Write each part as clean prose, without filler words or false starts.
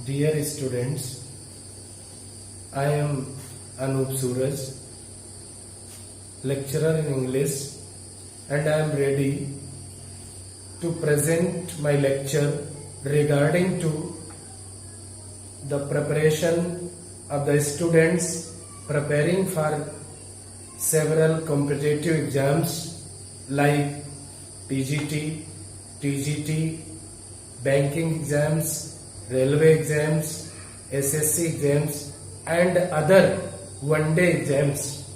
Dear students, I am Anup Suraj, lecturer in English, and I am ready to present my lecture regarding to the preparation of the students preparing for several competitive exams like PGT, TGT, banking exams, railway exams, SSC exams and other one-day exams.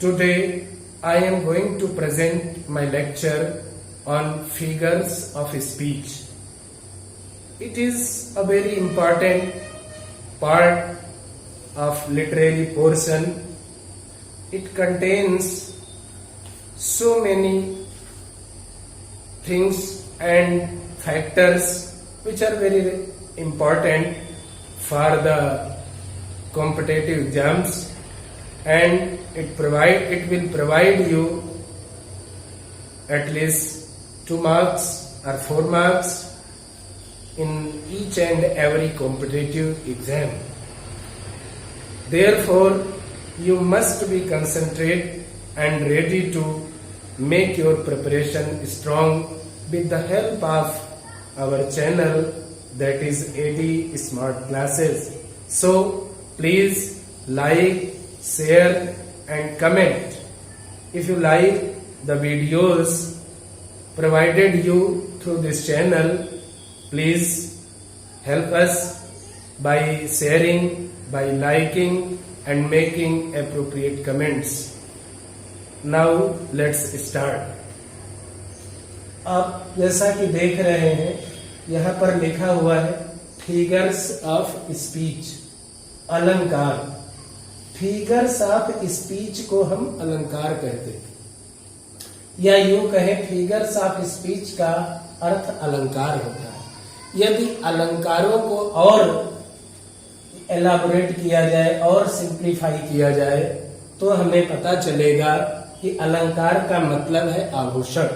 Today I am going to present my lecture on figures of speech. It is a very important part of literary portion. It contains so many things and factors which are very important for the competitive exams, and it will provide you at least 2 marks or 4 marks in each and every competitive exam. Therefore, you must be concentrated and ready to make your preparation strong with the help of our channel, that is AD Smart Classes. So please like, share and comment. If you like the videos provided you through this channel, please help us by sharing, by liking and making appropriate comments. Now let's start. आप जैसा कि देख रहे हैं यहाँ पर लिखा हुआ है फिगर्स ऑफ स्पीच, अलंकार। फिगर्स ऑफ स्पीच को हम अलंकार कहते हैं, या यूं कहें फिगर्स ऑफ स्पीच का अर्थ अलंकार होता है। यदि अलंकारों को और एलाबोरेट किया जाए और सिंप्लीफाई किया जाए तो हमें पता चलेगा कि अलंकार का मतलब है आभूषण,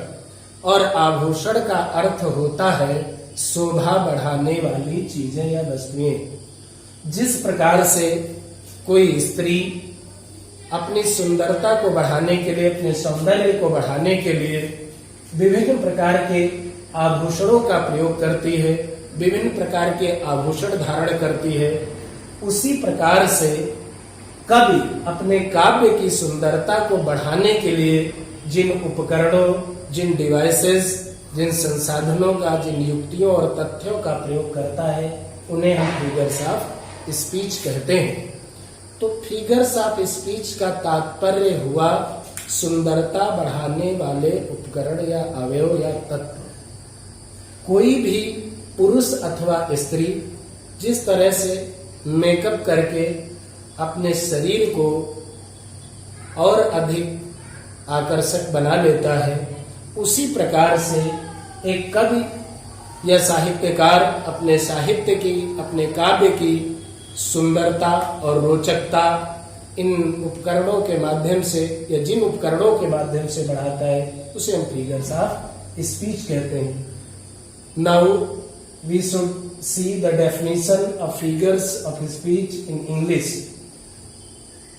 और आभूषण का अर्थ होता है शोभा बढ़ाने वाली चीजें या वस्तुएं। जिस प्रकार से कोई स्त्री अपनी सुंदरता को बढ़ाने के लिए, अपने सौंदर्य को बढ़ाने के लिए विभिन्न प्रकार के आभूषणों का प्रयोग करती है, विभिन्न प्रकार के आभूषण धारण करती है, उसी प्रकार से कवि अपने काव्य की सुंदरता को बढ़ाने के लिए जिन उपकरणों, जिन डिवाइसेस, जिन संसाधनों का, जिन युक्तियों और तथ्यों का प्रयोग करता है, उन्हें हम फिगर्स ऑफ स्पीच कहते हैं। तो फिगर्स ऑफ स्पीच का तात्पर्य हुआ सुंदरता बढ़ाने वाले उपकरण या अवयव या तत्व। कोई भी पुरुष अथवा स्त्री जिस तरह से मेकअप करके अपने शरीर को और अधिक आकर्षक बना लेता है, उसी प्रकार से एक कवि या साहित्यकार अपने साहित्य की, अपने काव्य की सुंदरता और रोचकता इन उपकरणों के माध्यम से या जिन उपकरणों के माध्यम से बढ़ाता है, उसे हम फिगर्स ऑफ स्पीच कहते हैं। Now we should see the definition of figures of speech in English.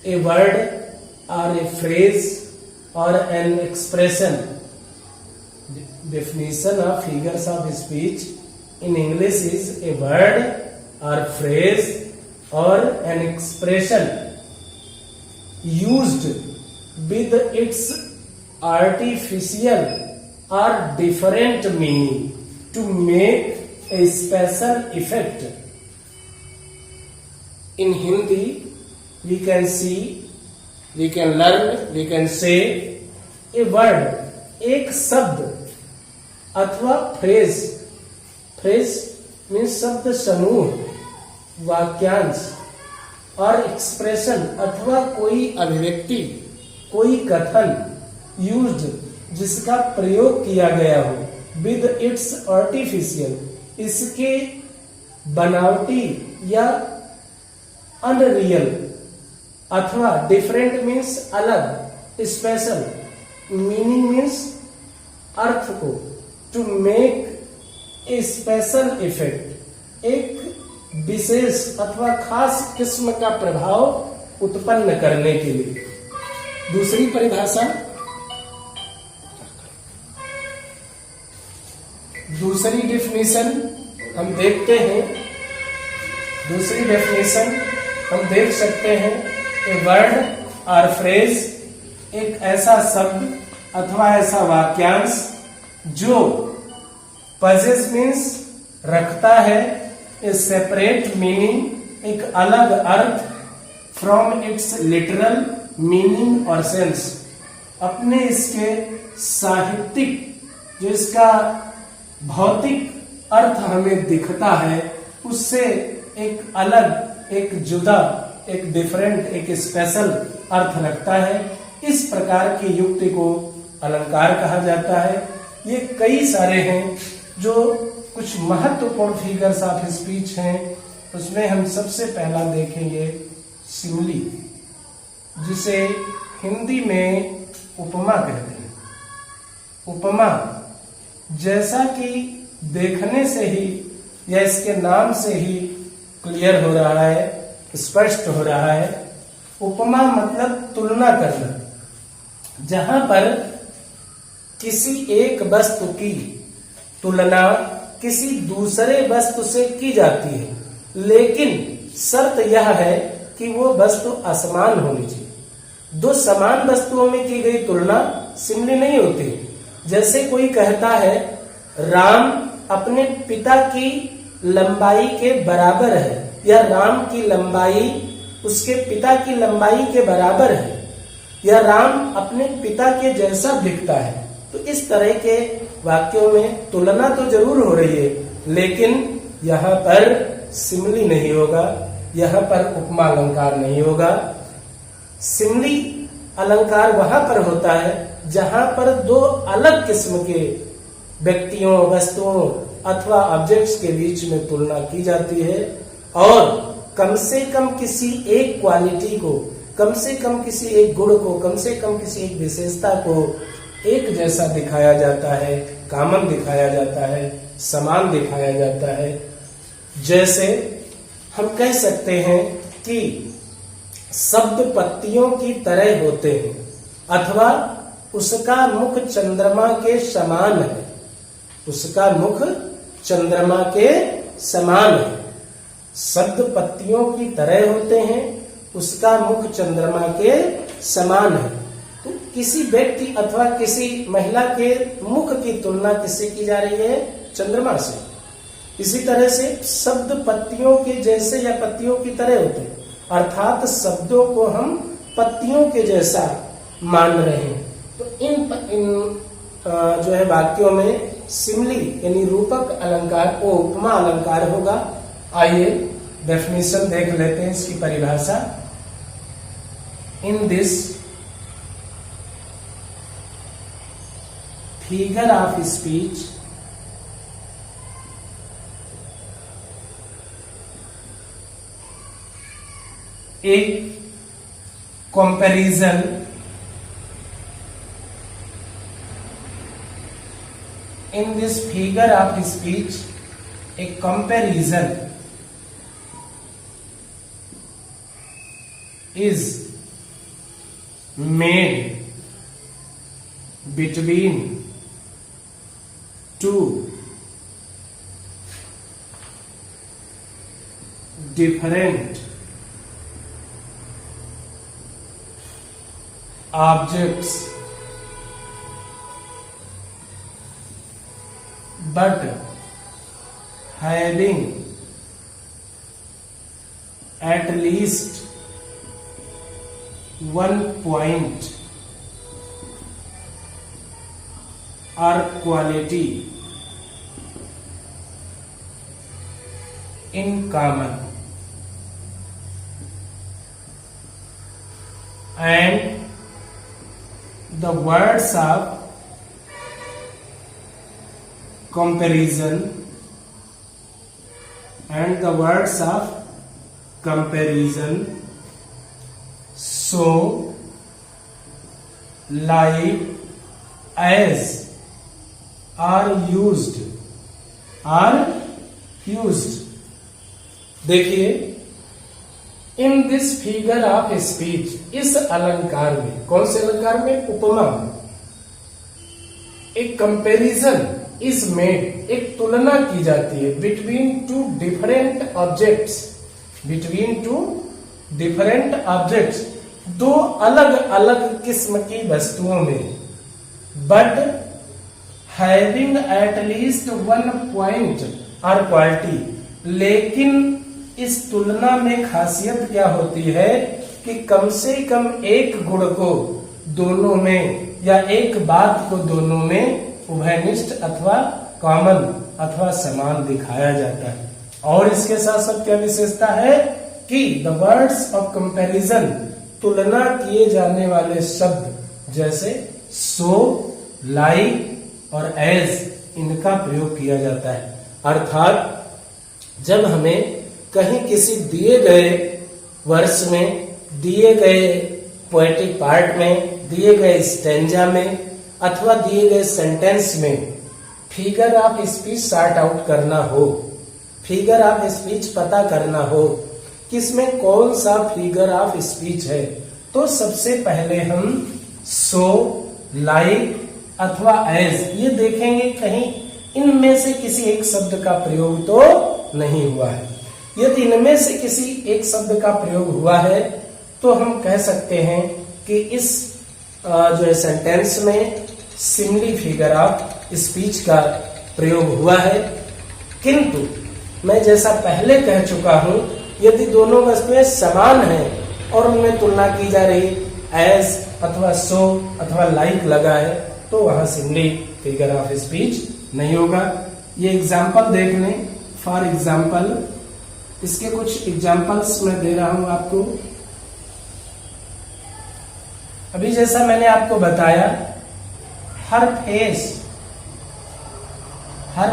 A word or a phrase or an expression. Definition of figures of speech in English is a word or phrase or an expression used with its artificial or different meaning to make a special effect. In Hindi, we can see, we can learn, we can say a word, एक शब्द अथवा phrase, phrase means शब्द समूह, वाक्यांश, और expression अथवा कोई अभिव्यक्ति, कोई कथन यूज्ड जिसका प्रयोग किया गया हो, विद इट्स आर्टिफिशियल, इसके बनावटी या अनरियल, अथवा डिफरेंट मीन्स अलग, स्पेशल, मीनिंग मीन्स अर्थ को, to make a special effect, एक विशेष अथवा खास किस्म का प्रभाव उत्पन्न करने के लिए। दूसरी परिभाषा, दूसरी डेफिनेशन हम देखते हैं। दूसरी डेफिनेशन हम देख सकते हैं, ए वर्ड और फ्रेज एक ऐसा शब्द अथवा ऐसा वाक्यांश जो पजेस मीन्स रखता है ए सेपरेट मीनिंग, एक अलग earth from its literal meaning और सेंस, अपने इसके साहित्यिक जो इसका भौतिक अर्थ हमें दिखता है उससे एक अलग, एक जुदा, एक डिफरेंट, एक स्पेशल अर्थ रखता है। इस प्रकार की युक्ति को अलंकार कहा जाता है। ये कई सारे हैं, जो कुछ महत्वपूर्ण फिगर्स ऑफ स्पीच हैं। उसमें हम सबसे पहला देखेंगे सिमिली, जिसे हिंदी में उपमा कहते हैं। उपमा, जैसा कि देखने से ही या इसके नाम से ही क्लियर हो रहा है, स्पष्ट हो रहा है, उपमा मतलब तुलना करना, जहां पर किसी एक वस्तु की तुलना किसी दूसरे वस्तु से की जाती है, लेकिन शर्त यह है कि वो वस्तु असमान होनी चाहिए। दो समान वस्तुओं में की गई तुलना सिमिली नहीं होती। जैसे कोई कहता है राम अपने पिता की लंबाई के बराबर है, या राम की लंबाई उसके पिता की लंबाई के बराबर है, या राम अपने पिता के जैसा दिखता है। तो इस तरह के वाक्यों में तुलना तो जरूर हो रही है, लेकिन यहाँ पर सिमिली नहीं होगा, यहाँ पर उपमा अलंकार नहीं होगा। सिमिली अलंकार वहां पर होता है जहां पर दो अलग किस्म के व्यक्तियों, वस्तुओं अथवा ऑब्जेक्ट्स के बीच में तुलना की जाती है, और कम से कम किसी एक क्वालिटी को, कम से कम किसी एक गुण को, कम से कम किसी एक विशेषता को एक जैसा दिखाया जाता है, कॉमन दिखाया जाता है, समान दिखाया जाता है। जैसे हम कह सकते हैं कि शब्द पत्तियों की तरह होते हैं, अथवा उसका मुख चंद्रमा के समान है, उसका मुख चंद्रमा के समान है। शब्द पत्तियों की तरह होते हैं, उसका मुख चंद्रमा के समान है। तो किसी व्यक्ति अथवा किसी महिला के मुख की तुलना किससे की जा रही है? चंद्रमा से। इसी तरह से शब्द पत्तियों के जैसे या पत्तियों की तरह होते हैं, अर्थात शब्दों को हम पत्तियों के जैसा मान रहे हैं। तो इन जो है वाक्यों में सिमिली यानी रूपक अलंकार वो उपमा अलंकार होगा। आइए डेफिनेशन देख लेते हैं, इसकी परिभाषा। In this figure of speech a comparison in this figure of speech, a comparison is made between two different objects, but having at least one point or quality in common, and the words of comparison and the words of comparison so like as are used देखिए, in this figure of speech, इस अलंकार में, कौन से अलंकार में? उपमा में, एक कंपैरिजन इज मेड, एक तुलना की जाती है between two different objects, between two different objects, दो अलग अलग किस्म की वस्तुओं में, but having at least one point और क्वालिटी, लेकिन इस तुलना में खासियत क्या होती है कि कम से कम एक गुण को दोनों में, या एक बात को दोनों में उभयनिष्ठ अथवा कॉमन अथवा समान दिखाया जाता है। और इसके साथ साथ क्या विशेषता है कि द वर्ड्स ऑफ कंपैरिजन, तुलना किए जाने वाले शब्द जैसे सो, लाइक और एज, इनका प्रयोग किया जाता है। अर्थात जब हमें कहीं किसी दिए गए वर्ष में, दिए गए पोएटिक पार्ट में, दिए गए स्टैंजा में अथवा दिए गए सेंटेंस में figure of speech sort out करना हो, फिगर ऑफ स्पीच पता करना हो, किसमें कौन सा फिगर ऑफ स्पीच है, तो सबसे पहले हम सो, लाइक अथवा एज ये देखेंगे कहीं इनमें से किसी एक शब्द का प्रयोग तो नहीं हुआ है। यदि इनमें से किसी एक शब्द का प्रयोग हुआ है तो हम कह सकते हैं कि इस जो है सेंटेंस में सिमिली फिगर ऑफ स्पीच का प्रयोग हुआ है। किंतु मैं जैसा पहले कह चुका हूं, यदि दोनों वस्तुएं समान हैं और उनमें तुलना की जा रही एज अथवा सो अथवा लाइक लगा है तो वहां सिमिली फिगर ऑफ स्पीच नहीं होगा। ये एग्जाम्पल देख लें। फॉर एग्जाम्पल, इसके कुछ एग्जाम्पल्स मैं दे रहा हूं आपको। अभी जैसा मैंने आपको बताया, हर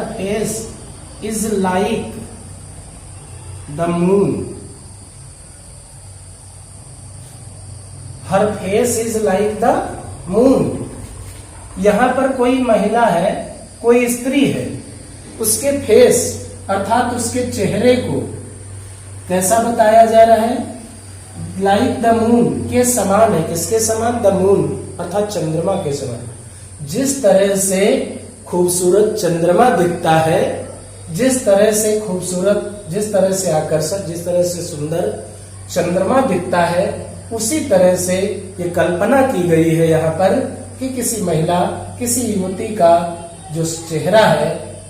face is like the moon, हर face is like the moon. यहां पर कोई महिला है, कोई स्त्री है, उसके फेस अर्थात उसके चेहरे को कैसा बताया जा रहा है? लाइक द मून, के समान है। किसके समान? द मून अर्थात चंद्रमा के समान। जिस तरह से खूबसूरत चंद्रमा दिखता है, जिस तरह से खूबसूरत, जिस तरह से आकर्षक, जिस तरह से सुंदर चंद्रमा दिखता है, उसी तरह से ये कल्पना की गई है यहाँ पर कि किसी महिला, किसी युवती का जो चेहरा है,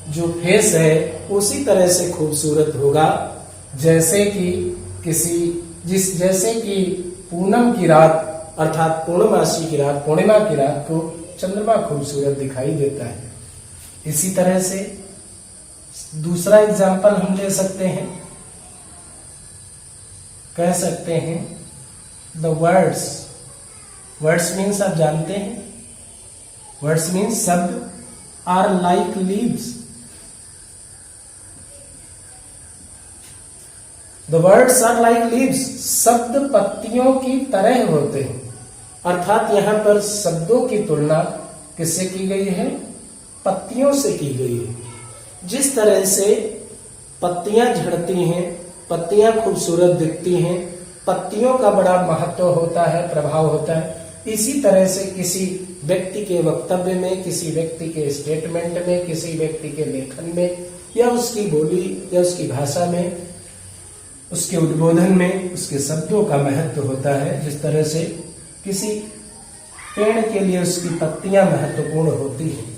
जो फेस है, उसी तरह से खूबसूरत होगा जैसे कि पूनम की रात अर्थात पूर्णमासी की रात, पूर्णिमा की रात को चंद्रमा खूबसूरत दिखाई देता है। इसी तरह से दूसरा एग्जाम्पल हम ले सकते हैं, कह सकते हैं द वर्ड्स मीन्स, आप जानते हैं वर्ड्स मीन्स शब्द, are like leaves, the words are like leaves, शब्द पत्तियों की तरह होते हैं। अर्थात यहाँ पर शब्दों की तुलना किससे की गई है? पत्तियों से की गई है। जिस तरह से पत्तियां झड़ती हैं, पत्तियां खूबसूरत दिखती हैं, पत्तियों का बड़ा महत्व होता है, प्रभाव होता है, इसी तरह से किसी व्यक्ति के वक्तव्य में, किसी व्यक्ति के स्टेटमेंट में, किसी व्यक्ति के लेखन में, या उसकी बोली या उसकी भाषा में, उसके उद्बोधन में उसके शब्दों का महत्व होता है। जिस तरह से किसी पेड़ के लिए उसकी पत्तियां महत्वपूर्ण होती हैं।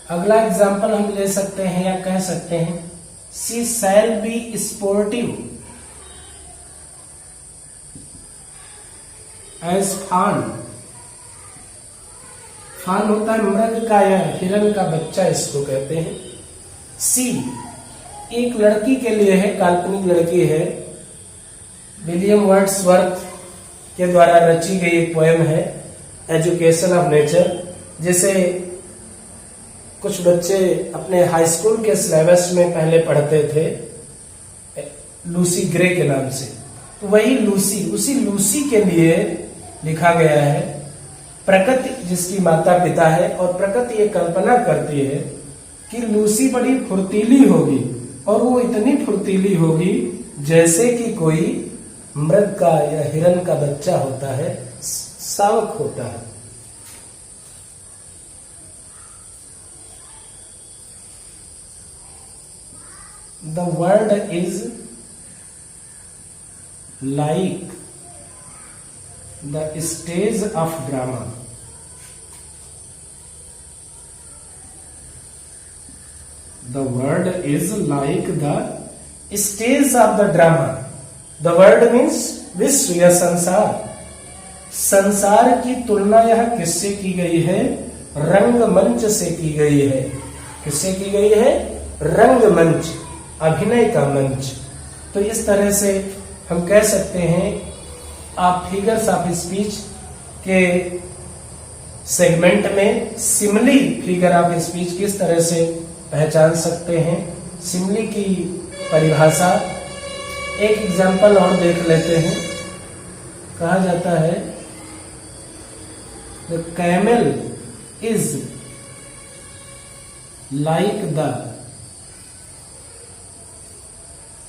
अगला एग्जाम्पल हम ले सकते हैं या कह सकते हैं, she shall be sportive as fawn. Fawn होता है मृग का या हिरण का बच्चा, इसको कहते हैं। सी एक लड़की के लिए है, काल्पनिक लड़की है। विलियम वर्ड्सवर्थ के द्वारा रची गई एक पोएम है, एजुकेशन ऑफ नेचर, जिसे कुछ बच्चे अपने हाई स्कूल के सिलेबस में पहले पढ़ते थे, लूसी ग्रे के नाम से। तो वही लूसी, उसी लूसी के लिए लिखा गया है। प्रकृति जिसकी माता पिता है, और प्रकृति ये कल्पना करती है कि लूसी बड़ी फुर्तीली होगी और वो इतनी फुर्तीली होगी जैसे कि कोई मृग का या हिरन का बच्चा होता है, शावक होता है। The world is like the stage of drama. The world is like the stage of the drama. The world means विश्व या संसार। संसार की तुलना यह किससे की गई है? रंगमंच से की गई है। किससे की गई है? रंगमंच, अभिनय का मंच। तो इस तरह से हम कह सकते हैं, आप फिगर्स ऑफ स्पीच के सेगमेंट में सिमली फिगर ऑफ स्पीच किस तरह से पहचान सकते हैं। सिमली की परिभाषा एक एग्जाम्पल और देख लेते हैं। कहा जाता है the camel is like the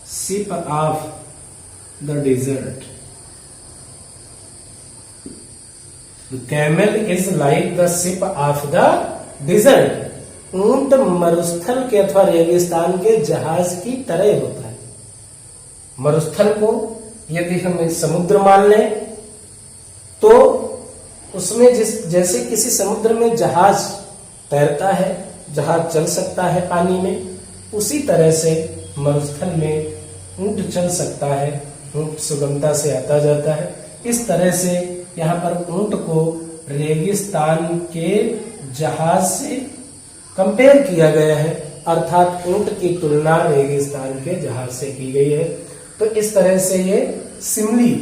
ship of the desert. The camel is like the ship of the desert. ऊंट मरुस्थल के अथवा रेगिस्तान के जहाज की तरह होता है। मरुस्थल को यदि हम समुद्र मान लें तो उसमें जैसे किसी समुद्र में जहाज तैरता है, जहाज चल सकता है पानी में, उसी तरह से मरुस्थल में ऊंट चल सकता है, ऊंट सुगमता से आता जाता है। इस तरह से यहाँ पर ऊंट को रेगिस्तान के जहाज से कंपेयर किया गया है, अर्थात ऊंट की तुलना रेगिस्तान के जहाज से की गई है। तो इस तरह से ये सिमली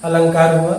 अलंकार हुआ।